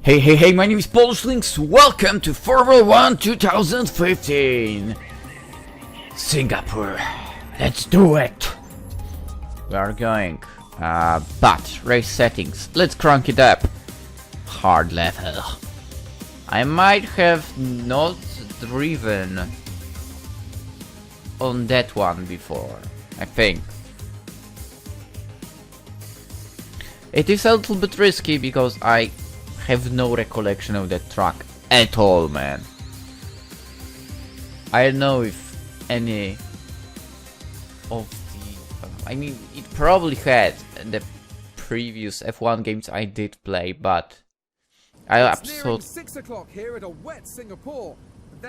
Hey, my name is PolishLynx. Welcome to Formula 1 2015. Singapore. Let's do it. We are going. But race settings. Let's crank it up. Hard level. I might have not driven on that one before. I think. It is a little bit risky because I have no recollection of that track at all, man. I don't know if any of the... I mean, it probably had the previous F1 games I did play, but I absolutely... 6 o'clock here at a wet Singapore.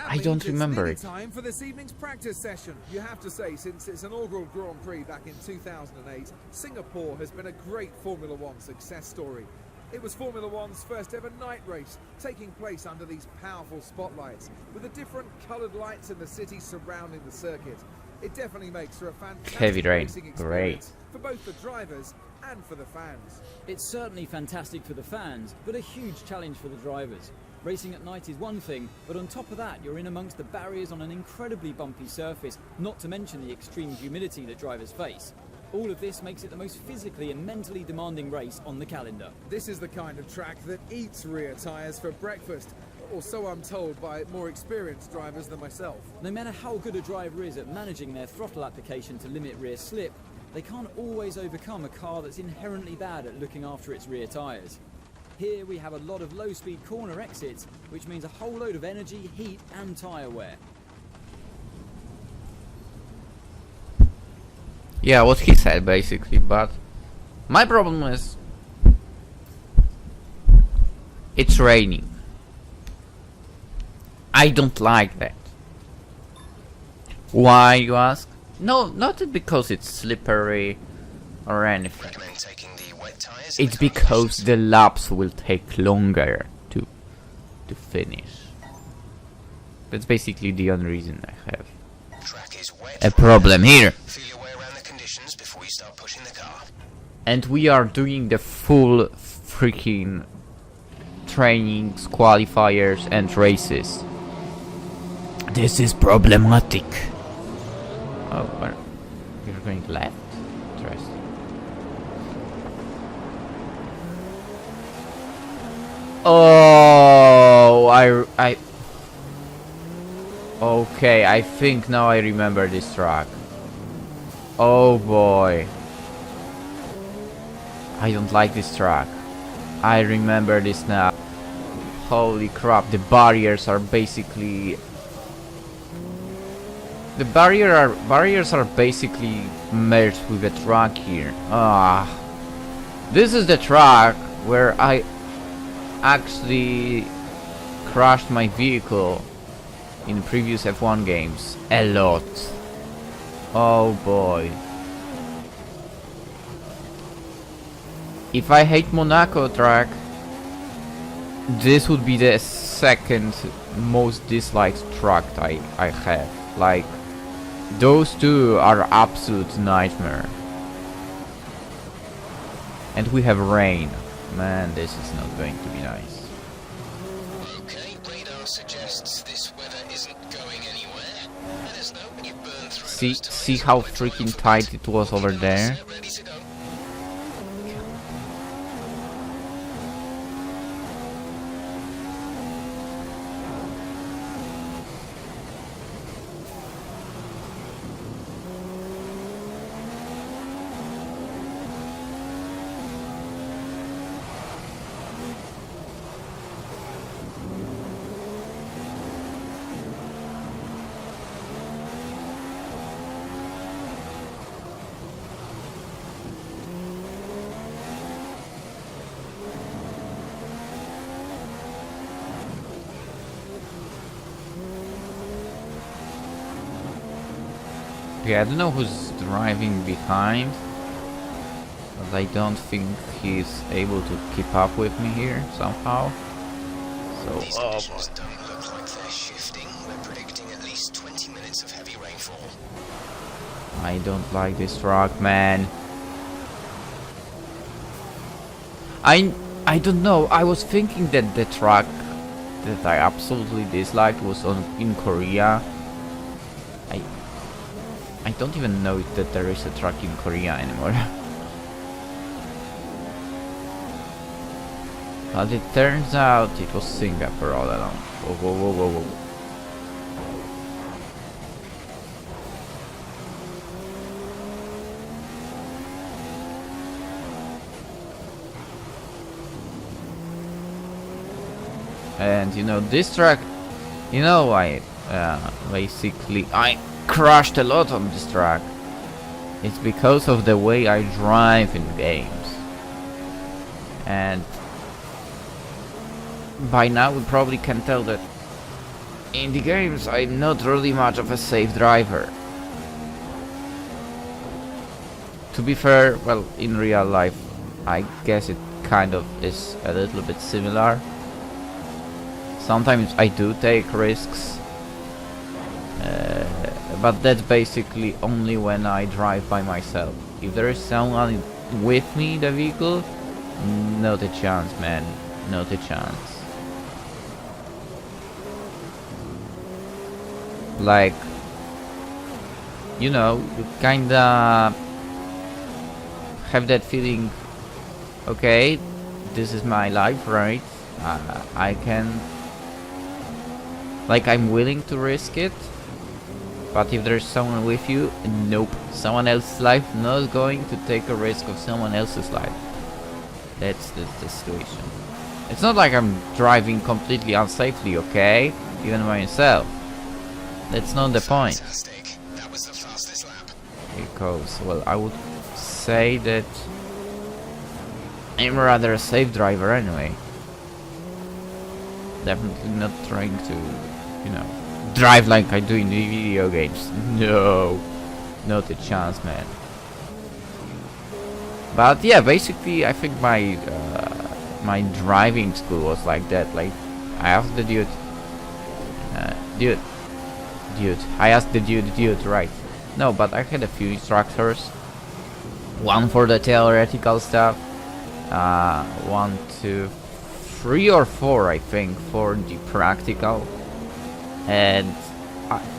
I don't remember it. Time for this evening's practice session. You have to say, since its inaugural Grand Prix back in 2008, Singapore has been a great Formula 1 success story. It was Formula 1's first ever night race, taking place under these powerful spotlights, with the different coloured lights in the city surrounding the circuit. It definitely makes for a fantastic heavy rain. racing experience for both the drivers and for the fans. It's certainly fantastic for the fans, but a huge challenge for the drivers. Racing at night is one thing, but on top of that, you're in amongst the barriers on an incredibly bumpy surface, not to mention the extreme humidity that drivers face. All of this makes it the most physically and mentally demanding race on the calendar. This is the kind of track that eats rear tyres for breakfast, or so I'm told by more experienced drivers than myself. No matter how good a driver is at managing their throttle application to limit rear slip, they can't always overcome a car that's inherently bad at looking after its rear tyres. Here we have a lot of low-speed corner exits, which means a whole load of energy, heat and tyre wear. Yeah, what he said basically, but my problem is it's raining. I don't like that. Why, you ask? No, not because it's slippery or anything. It's because the laps will take longer to finish. That's basically the only reason I have a problem here. And we are doing the full freaking trainings, qualifiers and races. This is problematic. Oh, you're going left? Interesting. Oh, I... Okay, I think now I remember this track. Oh boy. I don't like this track. I remember this now. Holy crap, the barriers are basically... The barriers are basically merged with the track here. This is the track where I actually crashed my vehicle in previous F1 games a lot. Oh boy. If I hate Monaco track, this would be the second most disliked track I have. Like, those two are absolute nightmare. And we have rain. Man, this is not going to be nice. Okay, radar suggests this weather isn't going anywhere. Let us know when you burn through. See how freaking tight it was over there? Ready to go. Okay, I don't know who's driving behind, but I don't think he's able to keep up with me here somehow. So, These conditions don't look like they're shifting. We're predicting at least 20 minutes of heavy rainfall. I don't like this truck, man. I don't know. I was thinking that the track that I absolutely disliked was in Korea. I don't even know that there is a track in Korea anymore. But it turns out it was Singapore all along. Whoa, whoa, whoa, whoa, whoa. And you know, this track, you know, I crashed a lot on this track. It's because of the way I drive in games. And by now we probably can tell that in the games I'm not really much of a safe driver. To be fair, well, in real life I guess it kind of is a little bit similar. Sometimes I do take risks, but that's basically only when I drive by myself. If there is someone with me in the vehicle, not a chance, man, not a chance. Like, you know, you kinda have that feeling, okay, this is my life, right? I can, like, I'm willing to risk it, but if there's someone with you, nope. Someone else's life, not going to take a risk of someone else's life. That's the situation. It's not like I'm driving completely unsafely, okay? Even by myself. That's not the point. Fantastic. That was the fastest lap. Because, well, I would say that I'm rather a safe driver anyway. Definitely not trying to, you know, drive like I do in the video games. No, not a chance, man. But yeah, basically, I think my my driving school was like that. Like, I asked the dude, I asked the dude, right? No, but I had a few instructors. One for the theoretical stuff, 1, 2, 3 or 4, I think, for the practical. And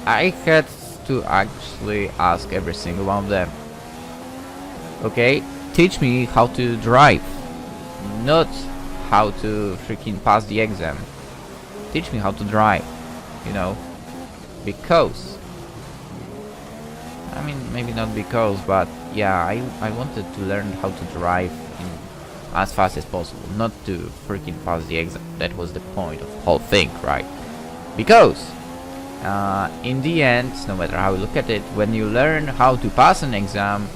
I had to actually ask every single one of them, okay, teach me how to drive, not how to freaking pass the exam. Teach me how to drive, you know, because, I mean, maybe not because, but yeah, I wanted to learn how to drive as fast as possible, not to freaking pass the exam. That was the point of the whole thing, right? Because in the end, no matter how you look at it, when you learn how to pass an exam,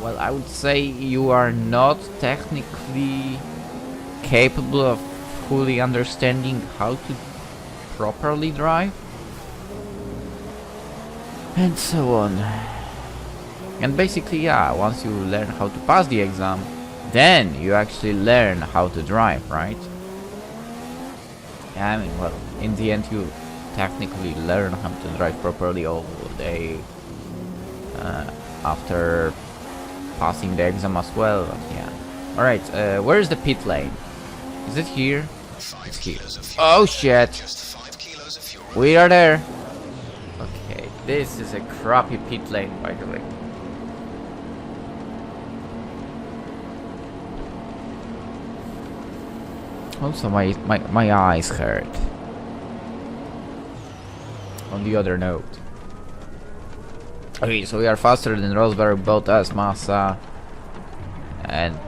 well, I would say you are not technically capable of fully understanding how to properly drive, and so on. And basically, yeah, once you learn how to pass the exam, then you actually learn how to drive, right? I mean, well, in the end you technically learn how to drive properly all day after passing the exam as well, yeah. Alright, where is the pit lane? Is it here? It's here. Oh shit! Just 5 kilos of fuel. We are there! Okay, this is a crappy pit lane, by the way. Also, my eyes hurt. On the other note. Okay, so we are faster than Rosberg, Bottas, Massa, and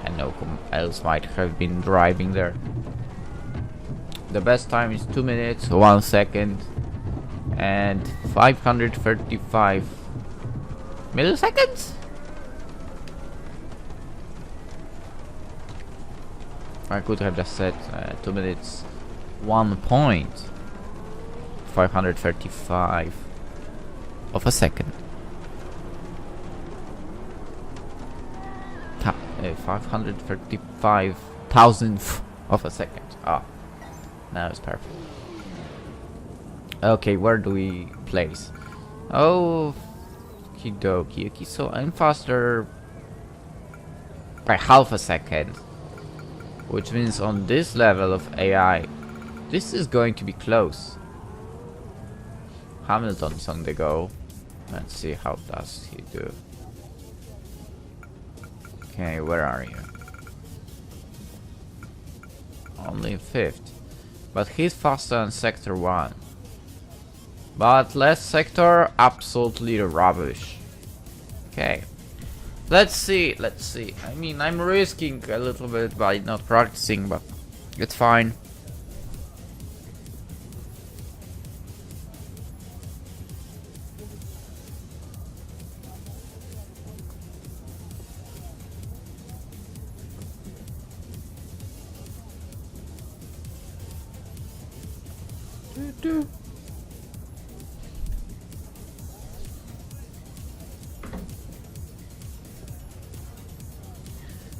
I know who else might have been driving there. The best time is 2 minutes, 1 second, and 535 milliseconds? I could have just said 2 minutes, 1.535 of a second. 535 thousandth of a second. Ah, now it's perfect. Okay, where do we place? Oh, okie dokie. Okay, so I'm faster by half a second. Which means on this level of AI, this is going to be close. Hamilton's on the go. Let's see how does he do. Okay, where are you? Only 5th. But he's faster than Sector 1. But less Sector, absolutely rubbish. Okay. Let's see. I mean, I'm risking a little bit by not practicing, but it's fine.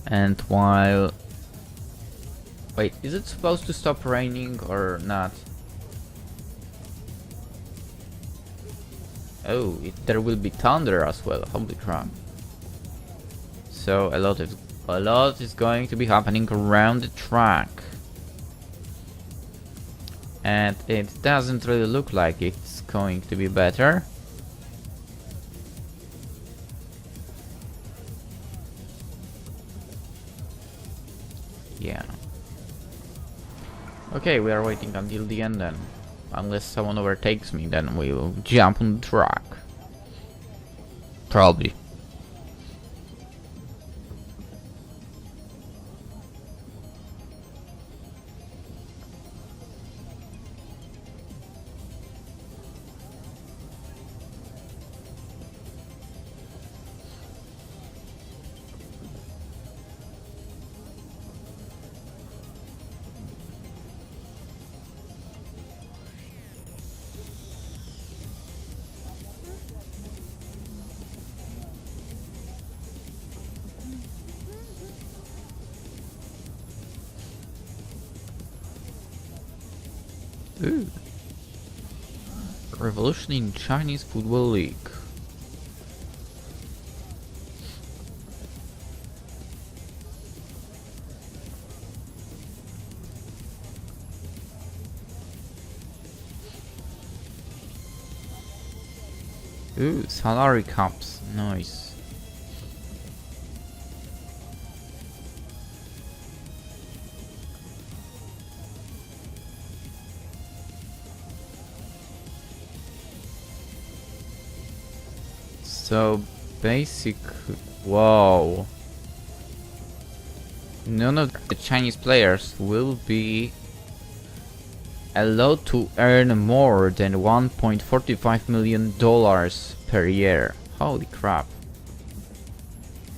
And while... Wait, is it supposed to stop raining or not? Oh, there will be thunder as well, holy crap. So a lot is going to be happening around the track. And it doesn't really look like it's going to be better. Yeah. Okay, we are waiting until the end then. Unless someone overtakes me, then we will jump on the track. Probably. Ooh. Revolution in Chinese Football League. Ooh, salary caps, nice. So basic, wow. None of the Chinese players will be allowed to earn more than $1.45 million per year. Holy crap.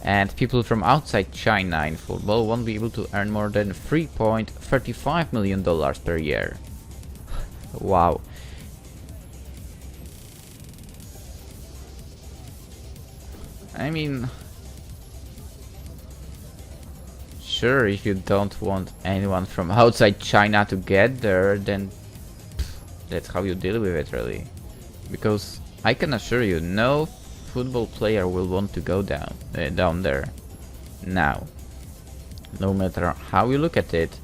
And people from outside China in football won't be able to earn more than $3.35 million per year. Wow. I mean, sure, if you don't want anyone from outside China to get there, then that's how you deal with it, really. Because I can assure you, no football player will want to go down there now. No matter how you look at it,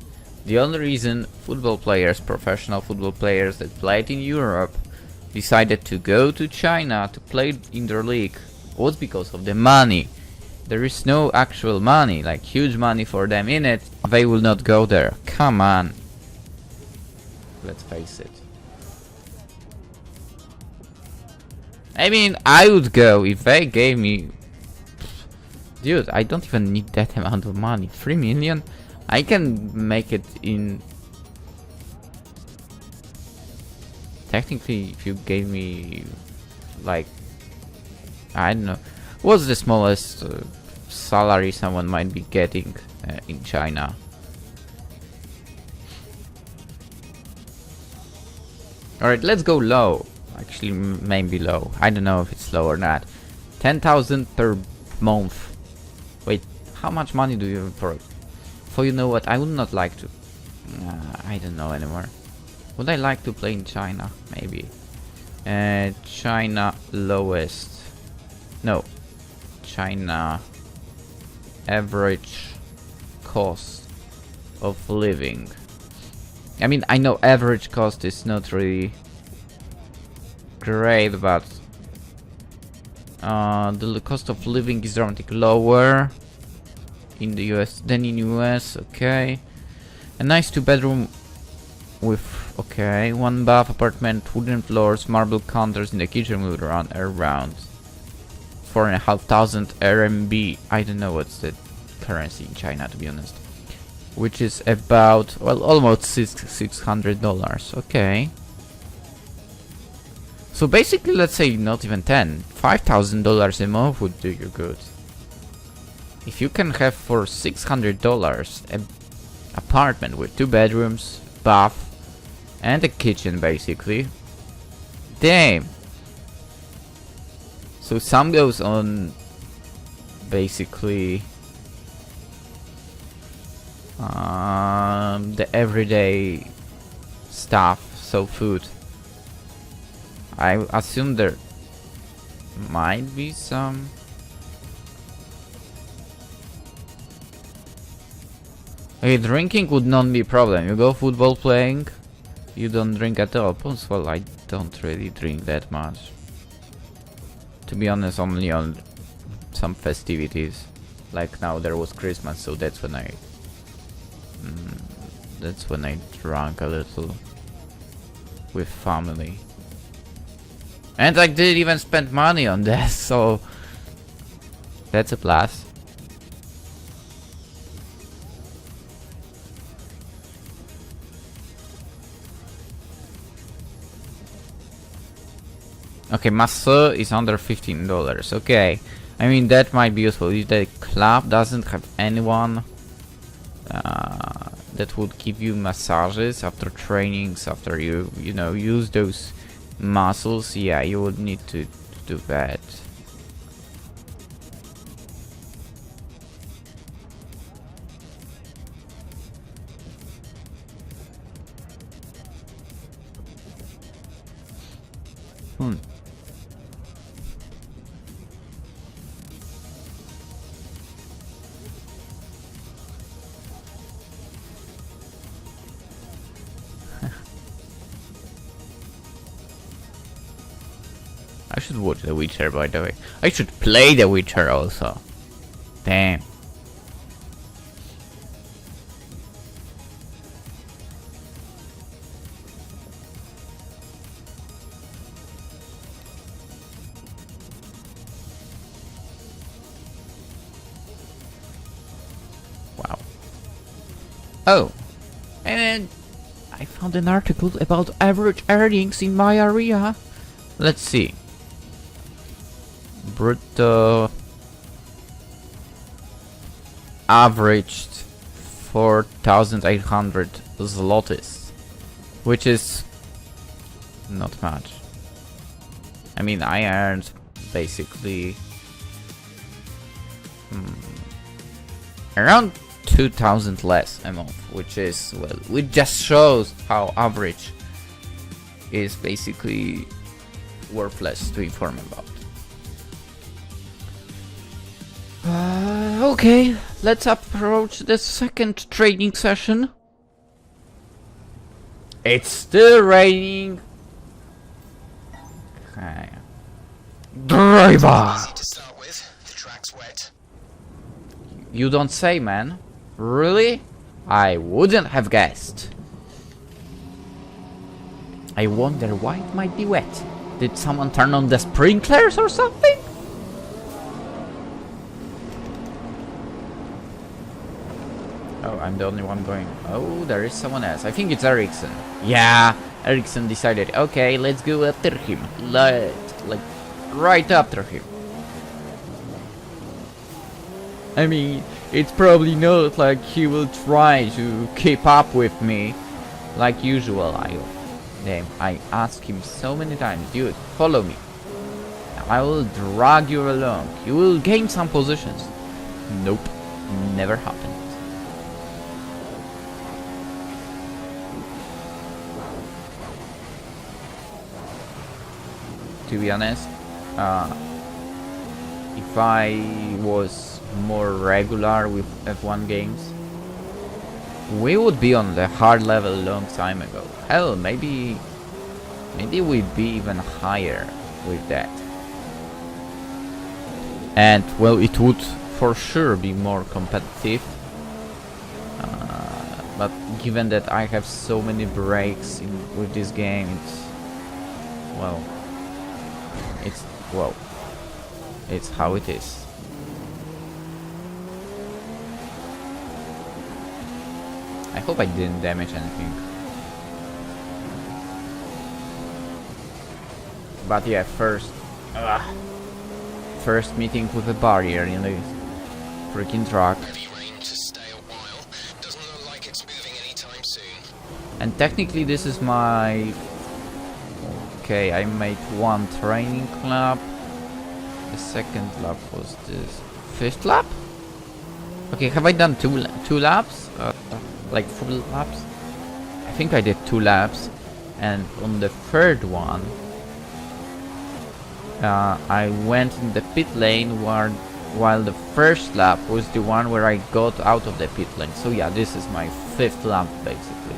the only reason football players, professional football players that played in Europe, decided to go to China to play in their league was because of the money. There is no actual money, like huge money for them in it. They will not go there. Come on. Let's face it. I mean, I would go if they gave me... Dude, I don't even need that amount of money. 3 million? I can make it in... Technically, if you gave me... like... I don't know. What's the smallest salary someone might be getting in China? Alright, let's go low. Actually, maybe low. I don't know if it's low or not. 10,000 per month. Wait, how much money do you have for it? For you know what, I would not like to... I don't know anymore. Would I like to play in China? Maybe. China lowest. No. China average cost of living. I mean, I know average cost is not really great, but the cost of living is dramatically lower in the US than in US. Okay, a nice 2-bedroom with, okay, 1 bath apartment, wooden floors, marble counters in the kitchen will run around 4,500 RMB. I don't know what's the currency in China, to be honest. Which is about, well, almost $600. Okay. So basically, let's say not even 10, $5,000 a month would do you good. If you can have for $600 an apartment with 2 bedrooms, bath, and a kitchen, basically. Damn. So some goes on basically the everyday stuff, so food. I assume there might be some. Okay, drinking would not be a problem. You go football playing, you don't drink at all. Well, I don't really drink that much. To be honest, only on some festivities. Like now there was Christmas, so that's when I drank a little with family. And I didn't even spend money on that, so that's a plus. Okay, masseur is under $15. Okay, I mean that might be useful if the club doesn't have anyone that would give you massages after trainings, after you know, use those muscles. Yeah, you would need to do that. I should watch The Witcher, by the way. I should play The Witcher also. Damn. Wow. Oh, and I found an article about average earnings in my area. Let's see. Brutto averaged 4,800 zlotys, which is not much. I mean, I earned basically around 2,000 less a month, which is, well, it just shows how average is basically worthless to inform about. Okay, let's approach the second training session. It's still raining. Okay. Driver! Easy to start with. The track's wet. You don't say, man. Really? I wouldn't have guessed. I wonder why it might be wet. Did someone turn on the sprinklers or something? Oh, I'm the only one going. Oh, there is someone else. I think it's Ericsson. Yeah, Ericsson decided, okay, let's go after him. Like right after him. I mean, it's probably not like he will try to keep up with me like usual. I asked him so many times, dude, follow me. I will drag you along. You will gain some positions. Nope, never happened. To be honest, if I was more regular with F1 games, we would be on the hard level a long time ago. Hell, maybe we'd be even higher with that. And well, it would for sure be more competitive. But given that I have so many breaks with this game, it's how it is. I hope I didn't damage anything. But yeah, first meeting with a barrier in the freaking truck. Heavy rain to stay a while. Doesn't look like it's moving anytime soon. And technically this is my... Okay, I made one training lap. The second lap was this... Fifth lap? Okay, have I done two laps? Like full laps? I think I did 2 laps. And on the third one, I went in the pit lane while the first lap was the one where I got out of the pit lane. So yeah, this is my 5th lap basically.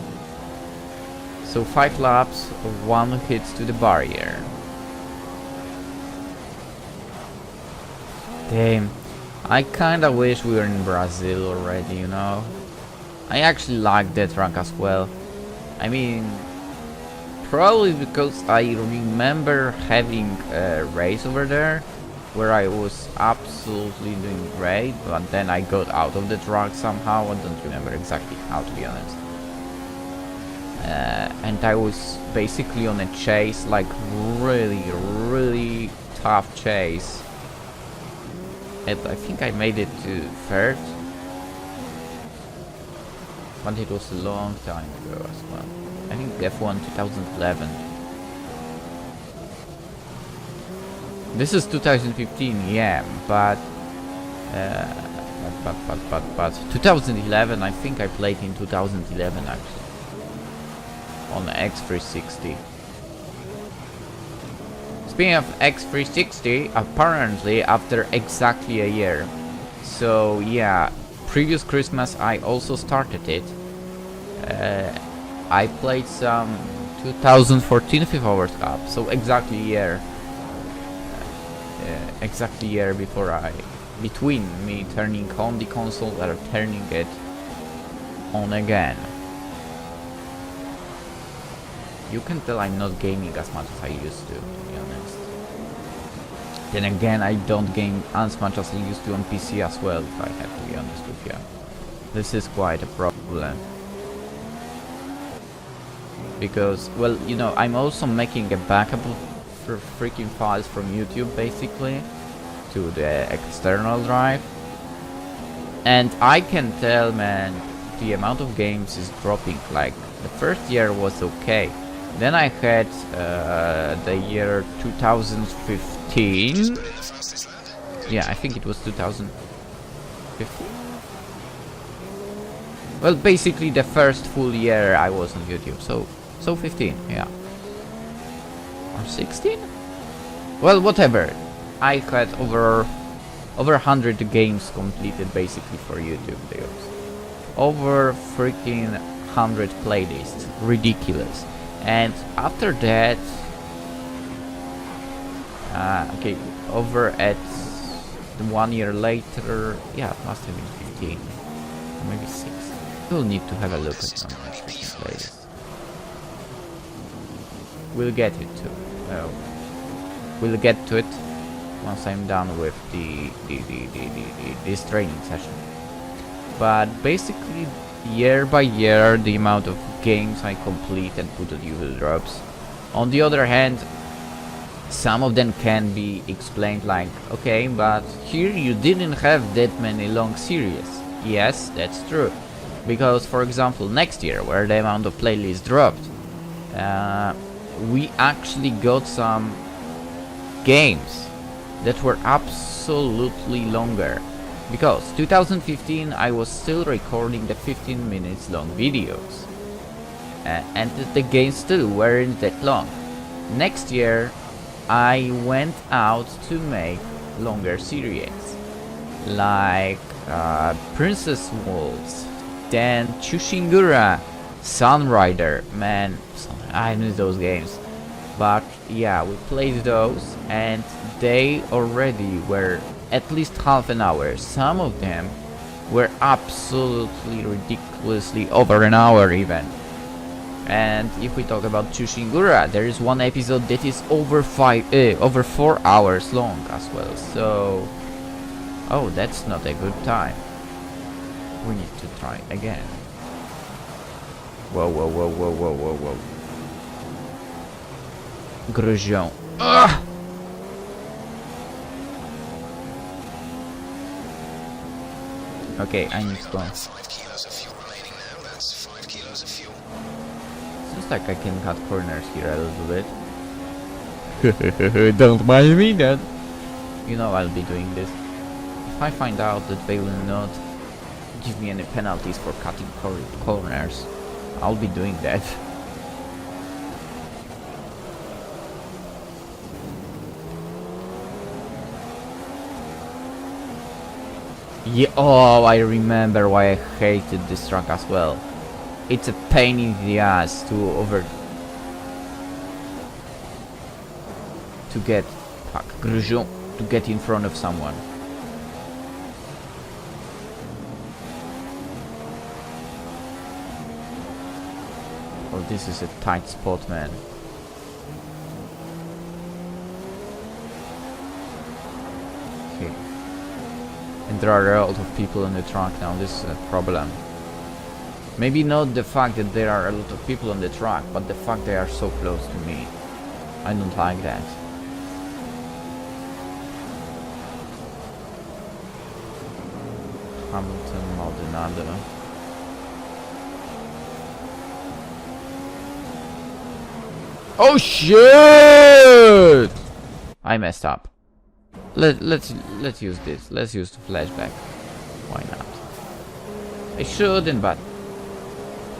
So 5 laps, 1 hit to the barrier. Damn, I kinda wish we were in Brazil already, you know. I actually like that track as well. I mean, probably because I remember having a race over there where I was absolutely doing great, but then I got out of the track somehow. I don't remember exactly how, to be honest. And I was basically on a chase, like really tough chase. And I think I made it to 3rd. But it was a long time ago as well. I think F1 2011. This is 2015, yeah, but 2011, I think I played in 2011 actually. On X360. Speaking of X360, apparently after exactly a year. So yeah, previous Christmas I also started it. I played some 2014 FIFA World Cup, so exactly a year. Exactly a year between me turning on the console or turning it on again. You can tell I'm not gaming as much as I used to be honest. Then again, I don't game as much as I used to on PC as well, if I have to be honest with you. This is quite a problem. Because, well, you know, I'm also making a backup for freaking files from YouTube, basically, to the external drive. And I can tell, man, the amount of games is dropping. Like, the first year was okay. Then I had the year 2015. Yeah, I think it was 2015. Well, basically the first full year I was on YouTube, so 15, yeah. Or 16? Well, whatever. I had over 100 games completed basically for YouTube videos. Over freaking 100 playlists. Ridiculous. And after that, okay, over at 1 year later, yeah, it must have been 15, or maybe 6. We'll need to have a look at some freaking playlists. We'll get it to. We'll get to it once I'm done with this training session. But basically, year by year, the amount of games I complete and put on YouTube drops. On the other hand, some of them can be explained like, okay, but here you didn't have that many long series. Yes, that's true. Because, for example, next year, where the amount of playlists dropped, we actually got some games that were absolutely longer. Because 2015 I was still recording the 15 minutes long videos. And the games still weren't that long. Next year I went out to make longer series. like Princess Waltz, then Chushingura, Sunrider. Man, I miss those games. But yeah, we played those and they already were at least half an hour. Some of them were absolutely ridiculously over an hour even. And if we talk about Chushingura, there is one episode that is over 4 hours long as well. So, oh, that's not a good time. We need to try again. Whoa, whoa, whoa, whoa, whoa, whoa, whoa. Gruzion. Ugh! Okay, I need to go. 5 kilos of fuel remaining now. That's 5 kilos of fuel. Seems like I can cut corners here a little bit. Don't mind me then. You know I'll be doing this. If I find out that they will not give me any penalties for cutting corners, I'll be doing that. Yeah, oh, I remember why I hated this track as well. It's a pain in the ass to get to get in front of someone. Oh, this is a tight spot, man. Okay. And there are a lot of people on the track now. This is a problem. Maybe not the fact that there are a lot of people on the track, but the fact they are so close to me. I don't like that. Hamilton, Maldonado. Oh shit! I messed up. Let's use this. Let's use the flashback. Why not? I shouldn't, but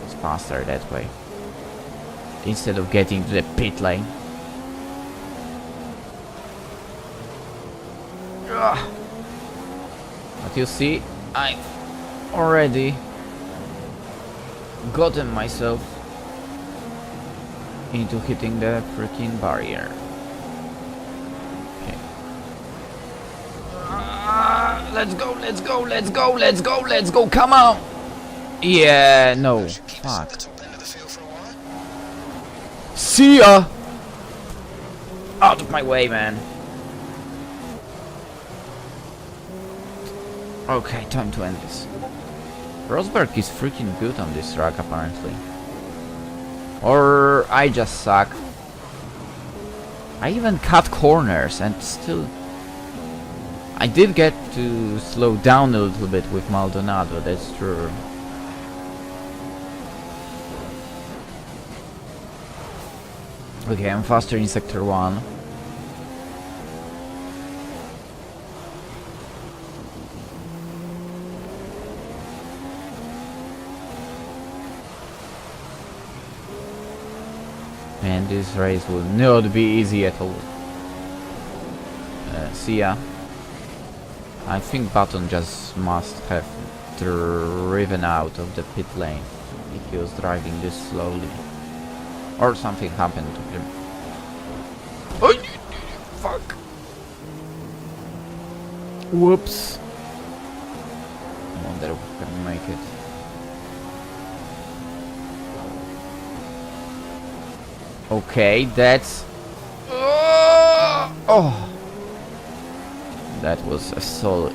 it's faster that way. Instead of getting to the pit lane. Ugh. But you see, I've already gotten myself into hitting the freaking barrier. Let's go, let's go, let's go, let's go, let's go, come on! Yeah, no, fuck. See ya! Out of my way, man. Okay, time to end this. Rosberg is freaking good on this track, apparently. Or I just suck. I even cut corners and still... I did get to slow down a little bit with Maldonado, that's true. Okay, I'm faster in Sector 1. And this race will not be easy at all. See ya. I think Button just must have driven out of the pit lane if he was driving this slowly. Or something happened to him. Oh, fuck. Whoops. I wonder if we can make it. Okay, that's... Oh! That was a solid...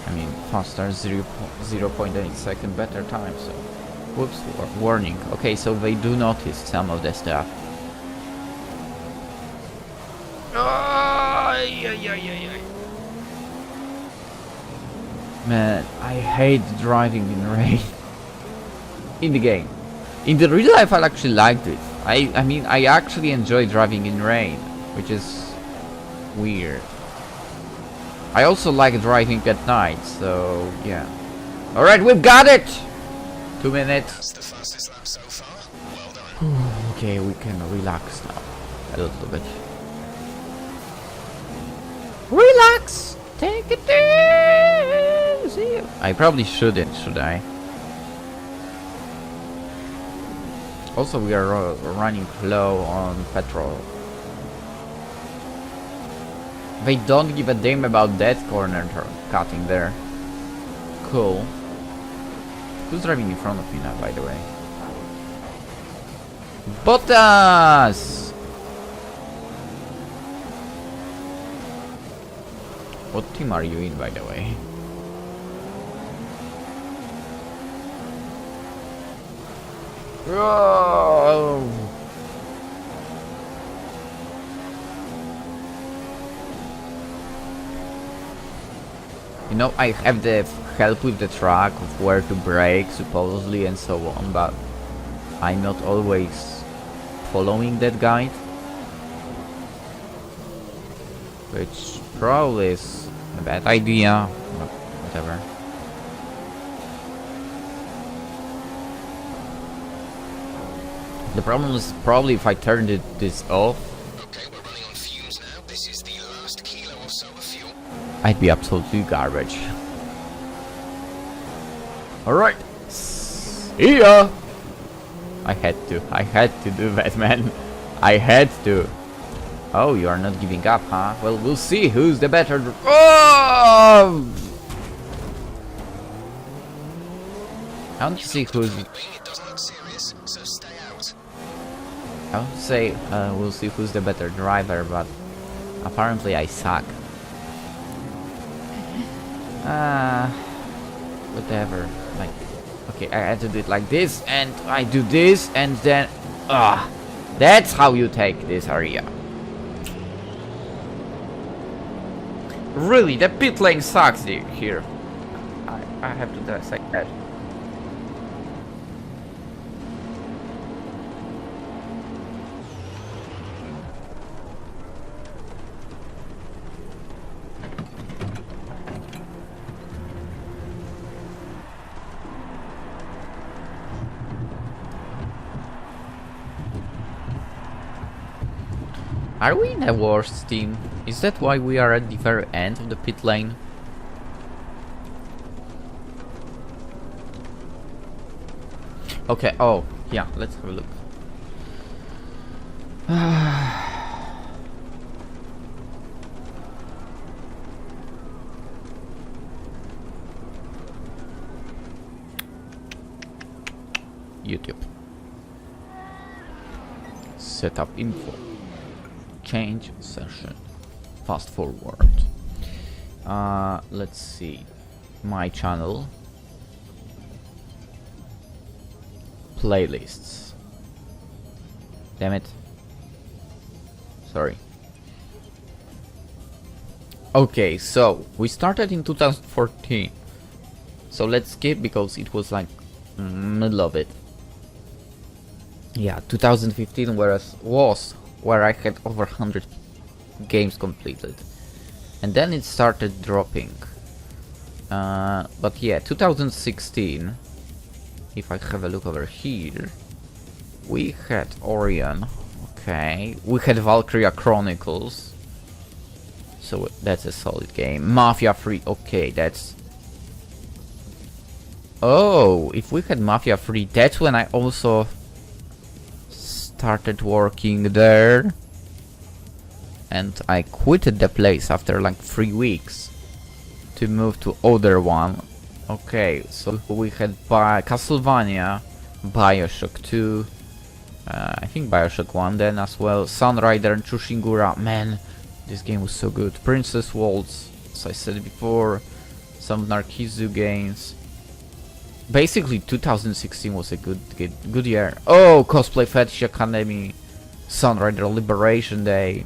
I mean, faster, 0.8 second better time, so... Whoops, warning. Okay, so they do notice some of the stuff. Man, I hate driving in rain. In the game. In the real life, I actually liked it. I mean, I actually enjoy driving in rain, which is weird. I also like driving at night, so yeah. Alright, we've got it! 2 minutes. That's the fastest lap so far. Well done. Okay, we can relax now. A little bit. Relax! See you. I probably shouldn't, should I? Also, we are running low on petrol. They don't give a damn about that corner cutting there. Cool. Who's driving in front of me now, by the way? Bottas! What team are you in, by the way? Whoa! You know, I have the help with the track of where to brake, supposedly, and so on, but I'm not always following that guide. Which probably is a bad idea, but whatever. The problem is probably if I turned this off, Okay, we're running on fumes now. This is the last kilo or so of fuel. I'd be absolutely garbage. Alright. See ya! I had to do that, man. I had to. Oh, you are not giving up, huh? Well, we'll see who's the better. Oh! I want to see who's. It doesn't look serious, so stay out. I would say we'll see who's the better driver, but apparently I suck. Whatever. Like, okay, I had to do it like this, and I do this, and then, that's how you take this area. Really, the pit lane sucks here. I have to dissect that. Are we in a worst team? Is that why we are at the very end of the pit lane? Okay, oh, yeah, let's have a look. YouTube. Setup info. Change session. Fast forward. Let's see. My channel. Playlists. Damn it. Sorry. Okay, so we started in 2014. So let's skip because it was like middle of it. Yeah, 2015 was where I had over 100 games completed, and then it started dropping. But yeah, 2016, if I have a look over here, we had Orion, okay, we had Valkyria Chronicles, so that's a solid game. Mafia 3, okay, that's... Oh, if we had Mafia 3, that's when I also started working there, and I quitted the place after like 3 weeks to move to other one. Okay, so we had Castlevania, Bioshock 2, I think Bioshock 1 then as well, Sunrider and Chushingura. Man, this game was so good. Princess Waltz, as I said before, some Narkizu games. Basically 2016 was a good year. Oh, Cosplay Fetish Academy, Sunrider Liberation Day.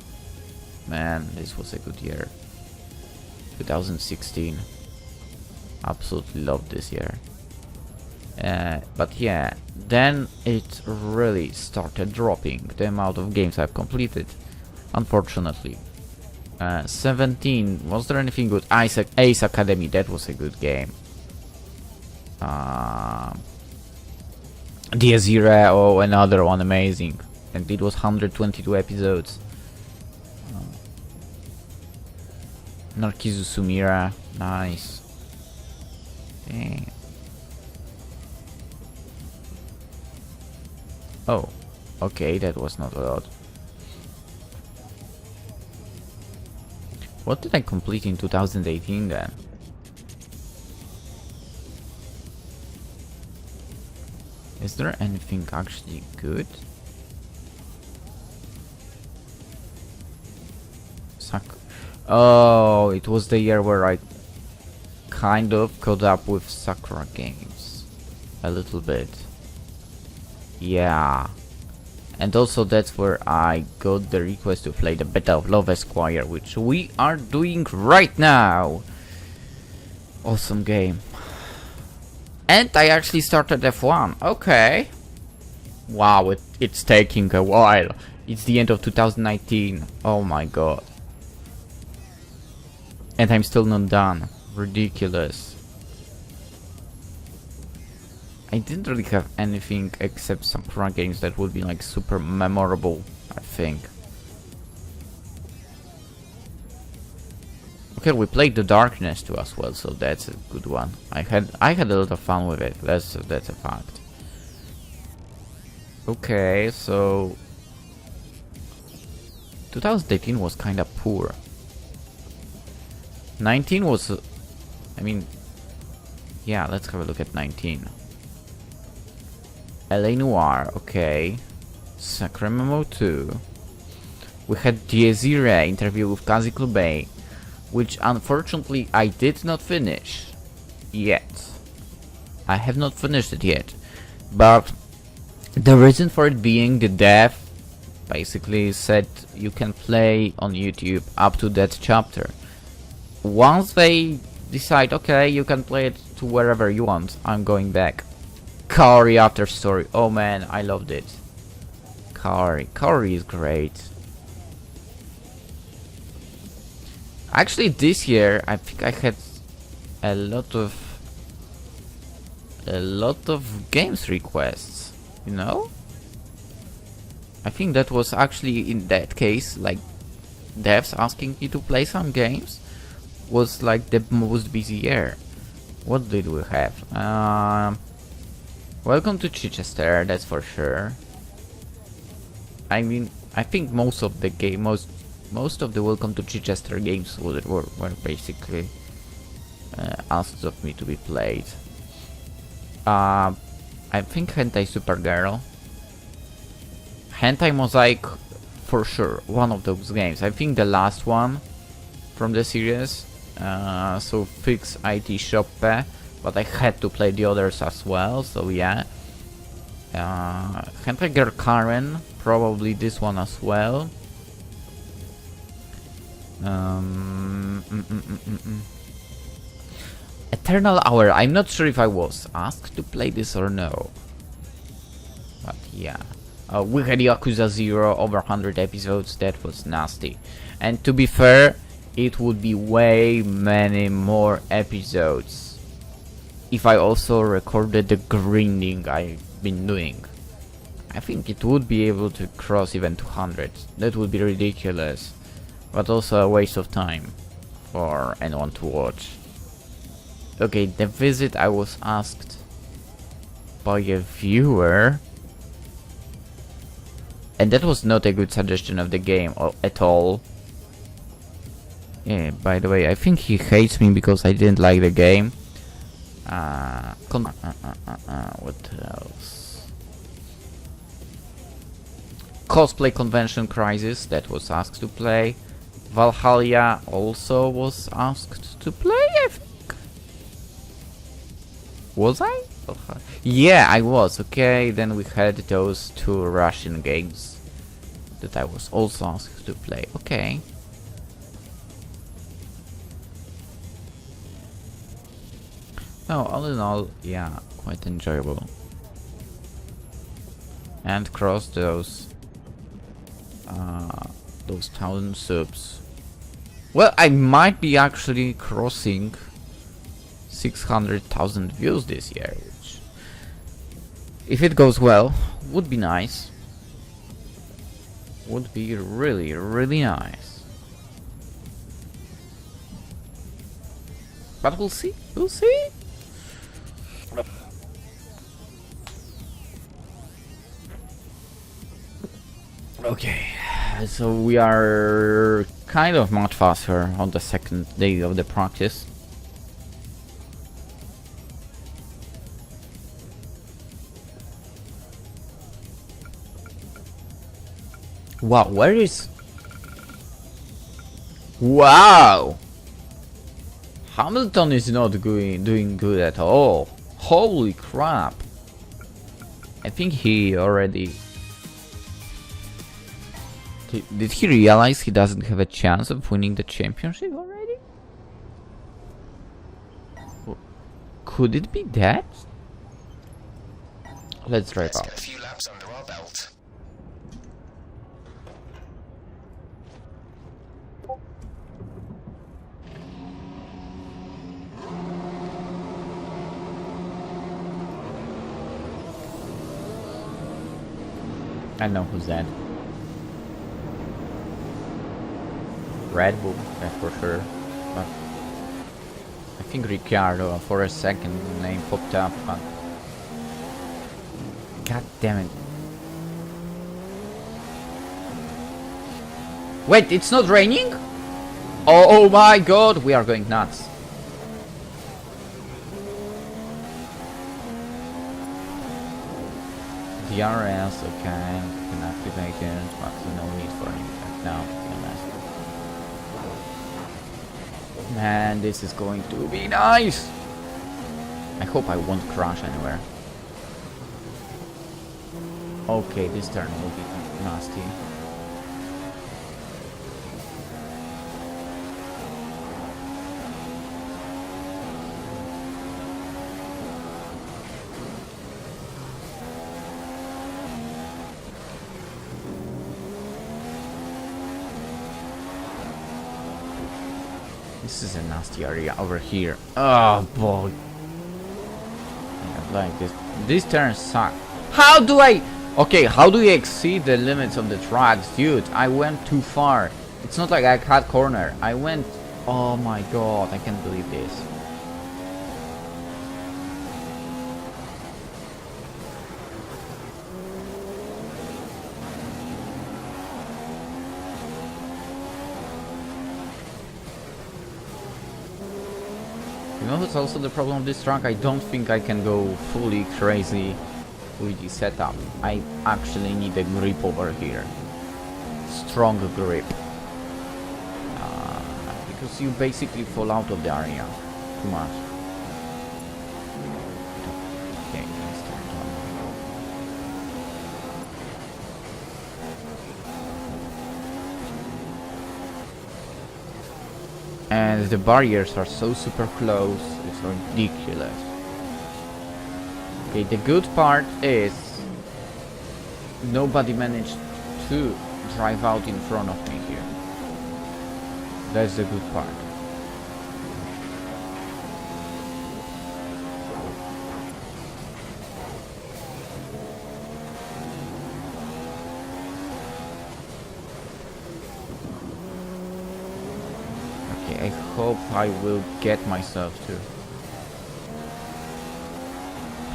Man, this was a good year. 2016. Absolutely loved this year. But yeah, then it really started dropping, the amount of games I've completed, unfortunately. 17, was there anything good? Ace Academy, that was a good game. Diazira, oh, another one, amazing, and it was 122 episodes. Narkizu Sumira. Nice. Dang. Oh, okay, that was not a lot. What did I complete in 2018 then? Is there anything actually good? Oh, it was the year where I kind of caught up with Sakura games. A little bit. Yeah. And also that's where I got the request to play the beta of Love Esquire, which we are doing right now. Awesome game. And I actually started F1. Okay. Wow, it's taking a while. It's the end of 2019. Oh my god. And I'm still not done. Ridiculous. I didn't really have anything except some Sakura games that would be like super memorable, I think. Okay, we played The Darkness too as well, so that's a good one. I had a lot of fun with it. That's a fact. Okay, so 2018 was kind of poor. 19 was, I mean, yeah, let's have a look at 19. LA Noire, okay. Sacramento 2. We had Diezire interview with Kazi Klubey, which unfortunately I did not finish yet. I have not finished it yet. But the reason for it being the dev basically said you can play on YouTube up to that chapter. Once they decide, okay, you can play it to wherever you want, I'm going back. Kaori After Story. Oh man, I loved it. Kaori is great. Actually, this year I think I had a lot of games requests. You know, I think that was actually in that case like devs asking me to play some games was like the most busy year. What did we have? Welcome to Chichester, that's for sure. I mean, I think most of the most of the Welcome to Chichester games were basically asked of me to be played. I think Hentai Supergirl, Hentai Mosaic, for sure, one of those games. I think the last one from the series. So Fix IT Shoppe, but I had to play the others as well, so yeah. Hentai Girl Karen, probably this one as well. Eternal Hour, I'm not sure if I was asked to play this or no. But yeah. We had Yakuza 0, over 100 episodes, that was nasty. And to be fair, it would be way many more episodes if I also recorded the grinding I've been doing. I think it would be able to cross even 200. That would be ridiculous, but also a waste of time for anyone to watch. Okay, the visit, I was asked by a viewer, and that was not a good suggestion of the game at all. Yeah, by the way, I think he hates me because I didn't like the game. What else? Cosplay Convention Crisis, that was asked to play. Valhalla also was asked to play, I think. Was I? Yeah, I was. Okay, then we had those two Russian games that I was also asked to play. Okay. No, all in all, yeah, quite enjoyable. And cross those 1,000 subs. Well, I might be actually crossing 600,000 views this year, which, if it goes well, would be nice. Would be really, really nice. But we'll see. We'll see. Okay, so we are kind of much faster on the second day of the practice. Wow, where is... Wow! Hamilton is not doing good at all. Holy crap! I think he already... Did he realize he doesn't have a chance of winning the championship already? Could it be that? Let's drive Let's out. get a few laps under our belt. I know who's that. Red Bull, that's for sure. But I think Ricciardo for a second name popped up, but god damn it. Wait, it's not raining? Oh my god, we are going nuts. DRS, okay, can activate it, but no need for anything now. Man, this is going to be nice! I hope I won't crash anywhere. Okay, this turn will be nasty. This is a nasty area over here. Oh boy. I like this. These turns suck. How do I... Okay, how do you exceed the limits of the tracks? Dude, I went too far. It's not like I cut corner. I went... Oh my god, I can't believe this. You know what's also the problem of this track? I don't think I can go fully crazy with the setup. I actually need a grip over here. Strong grip. Because you basically fall out of the area too much. Okay, let's turn it on. And the barriers are so super close, it's ridiculous. Okay, the good part is nobody managed to drive out in front of me here. That's the good part. Okay, I hope I will get myself to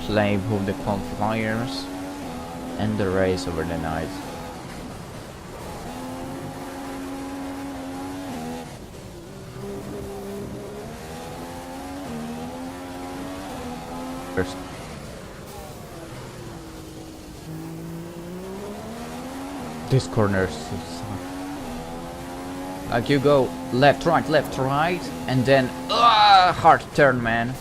play both the qualifiers and the race over the night. First. This corner is so suck. Like you go left, right, and then hard turn, man.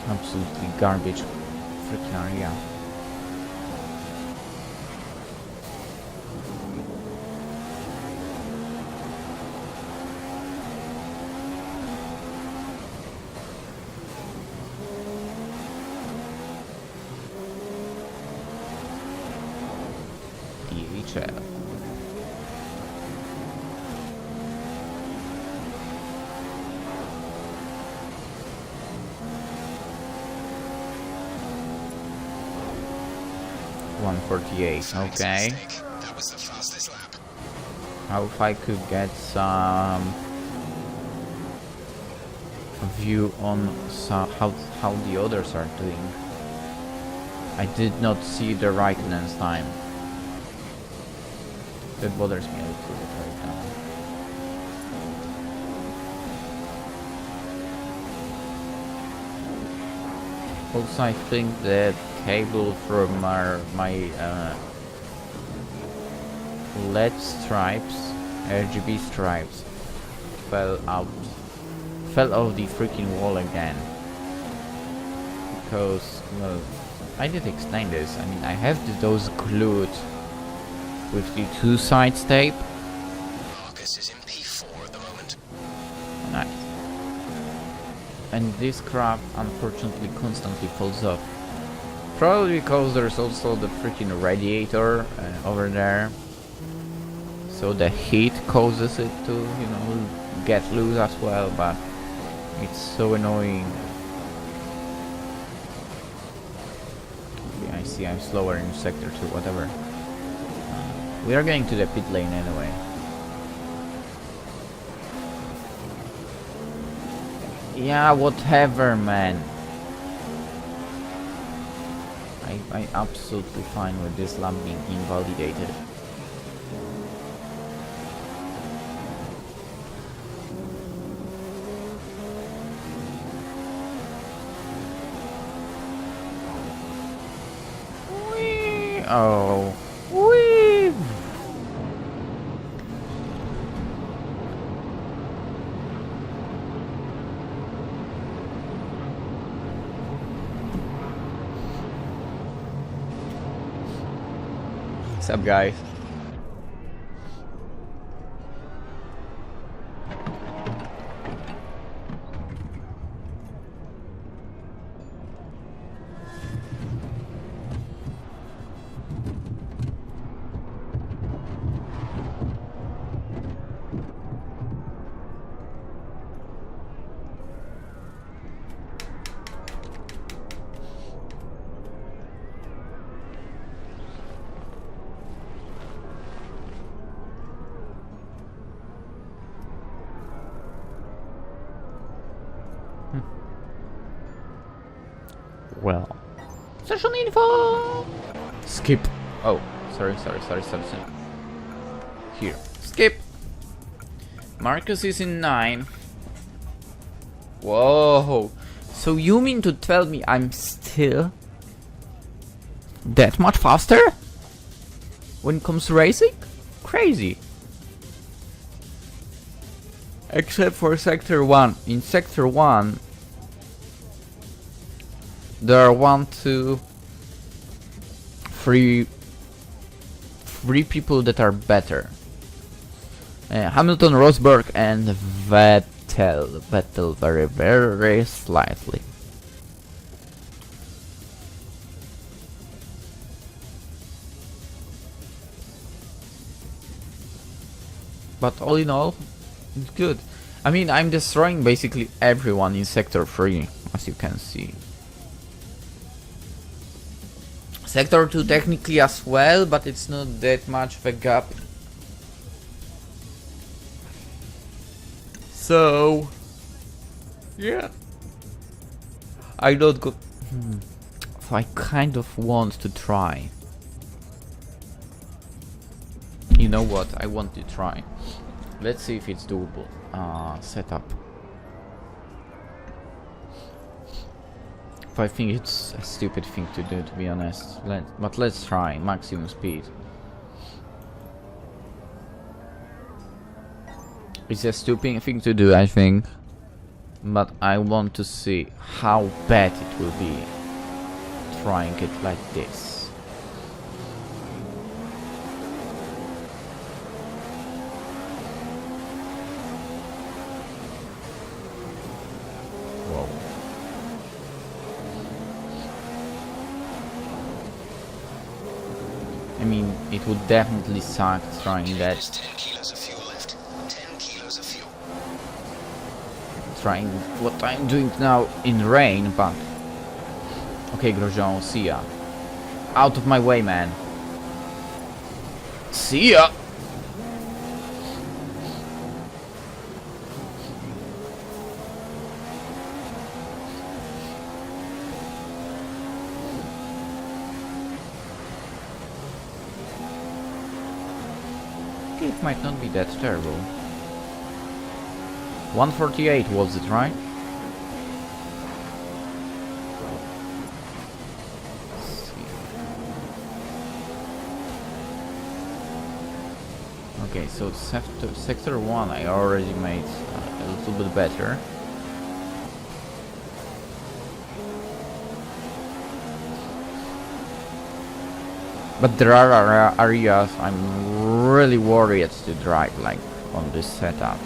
Absolutely garbage freaking area. DHL. Okay. That was the fastest lap. How if I could get some a view on how the others are doing. I did not see the Raikkonen's time. That bothers me a little bit right now. Also, I think that cable from my LED stripes, RGB stripes, fell off the freaking wall again. Because, well, I did explain this. I mean, I have those glued with the two sides tape. Marcus is in P4 at the moment. Nice. And this crap unfortunately constantly falls off. Probably because there's also the freaking radiator over there. So the heat causes it to, you know, get loose as well, but it's so annoying. Okay, I see I'm slower in sector 2, whatever. We are going to the pit lane anyway. Yeah, whatever, man. I'm absolutely fine with this lap being invalidated. Whee! Oh. Whee! What's up, guys? Well, session info. Skip. Oh, sorry. Here, skip. Marcus is in 9. Whoa. So you mean to tell me I'm still that much faster when it comes to racing? Crazy. Except for sector 1. In sector 1. There are 1, 2, 3 people that are better. Hamilton, Rosberg, and Vettel. Vettel very slightly. But all in all, it's good. I mean, I'm destroying basically everyone in sector 3, as you can see. Sector 2 technically as well, but it's not that much of a gap. So, yeah. I don't go... So I kind of want to try. You know what? I want to try. Let's see if it's doable. Setup. I think it's a stupid thing to do, to be honest. But let's try maximum speed. It's a stupid thing to do, I think. But I want to see how bad it will be trying it like this. Whoa. I mean, it would definitely suck trying that. 10 kilos of fuel left. 10 kilos of fuel. Trying what I'm doing now in rain, but... Okay, Grosjean, see ya. Out of my way, man. See ya! think it might not be that terrible. 148 was it, right? Let's see. Okay, so sector 1 I already made a little bit better. But there are areas I'm really worried to drive, like on this setup.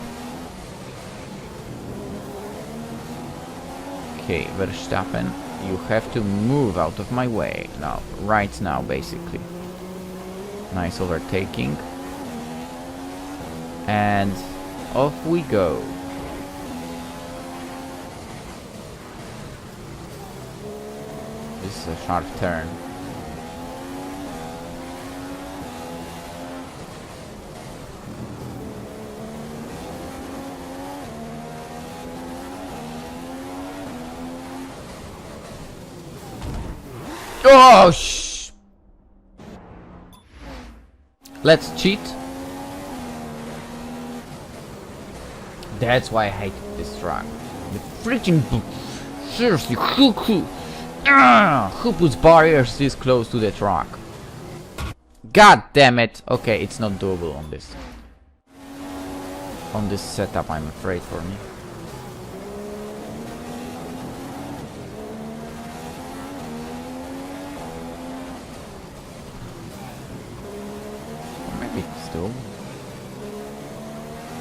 Okay, Verstappen, you have to move out of my way now, right now, basically. Nice overtaking. And off we go. This is a sharp turn. Oh, let's cheat. That's why I hate this track. The freaking seriously, who puts barriers this close to the track? God damn it! Okay, it's not doable on this setup, I'm afraid, for me.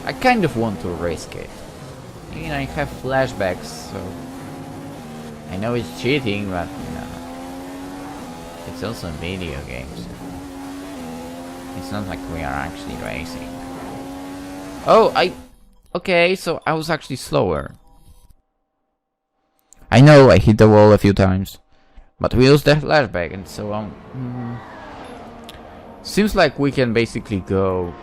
I kind of want to risk it. I mean, I have flashbacks, so I know it's cheating, but you know, it's also a video game, so it's not like we are actually racing. Oh, okay, so I was actually slower. I know I hit the wall a few times, but we used the flashback and so on. Seems like we can basically go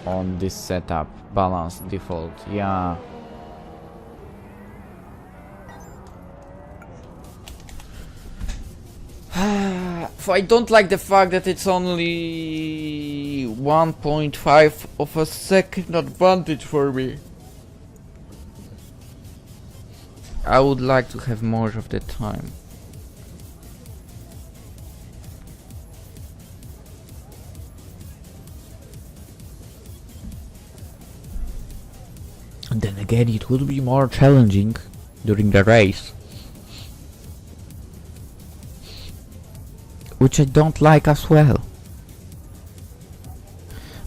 on this setup, balance default, yeah. I don't like the fact that it's only 1.5 of a second advantage for me. I would like to have more of the time. And then again, it will be more challenging during the race, which I don't like as well,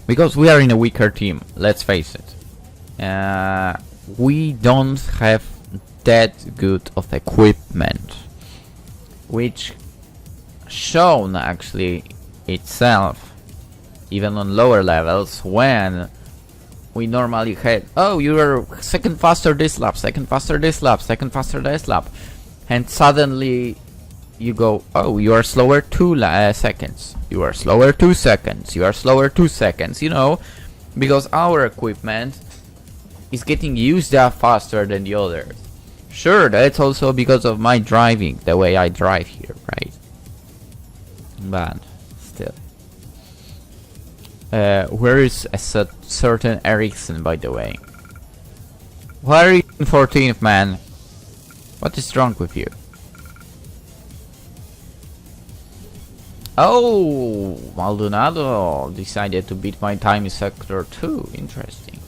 because we are in a weaker team, let's face it. We don't have that good of equipment, which shown actually itself even on lower levels, when we normally had, oh, you are second faster this lap, second faster this lap, second faster this lap, and suddenly you go, oh, you are slower 2 seconds, you are slower 2 seconds, you are slower 2 seconds, you know, because our equipment is getting used up faster than the others. Sure, that's also because of my driving, the way I drive here, right? But still. Where is a certain Ericsson, by the way? Why are you in 14th, man? What is wrong with you? Oh, Maldonado decided to beat my time in Sector 2. Interesting.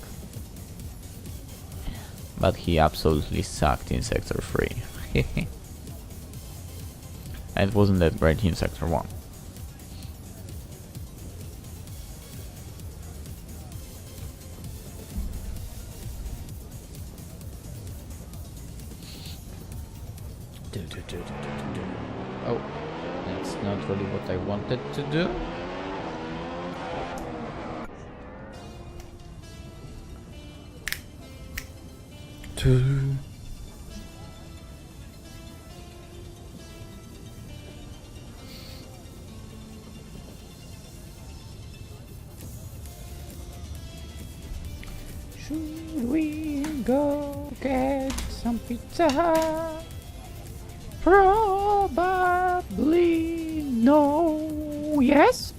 But he absolutely sucked in Sector 3. And it wasn't that great in Sector 1. Oh, that's not really what I wanted to do. Should we go get some pizza? Probably no. Yes?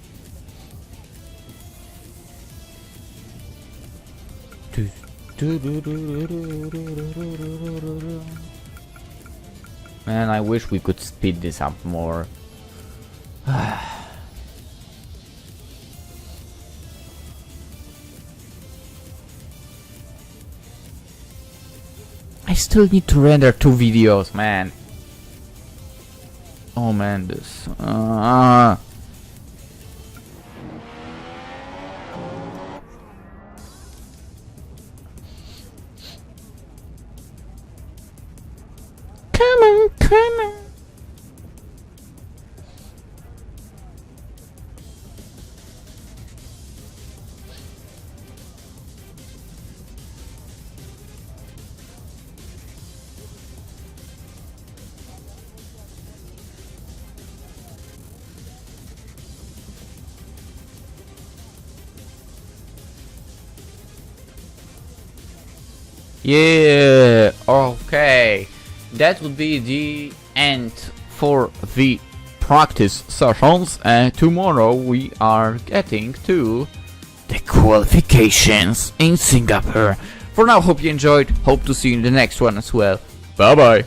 Man, I wish we could speed this up more. I still need to render 2 videos, man. Oh man, this. Come on, come on. Yeah, okay. That would be the end for the practice sessions, and tomorrow we are getting to the qualifications in Singapore. For now, hope you enjoyed. Hope to see you in the next one as well. Bye bye.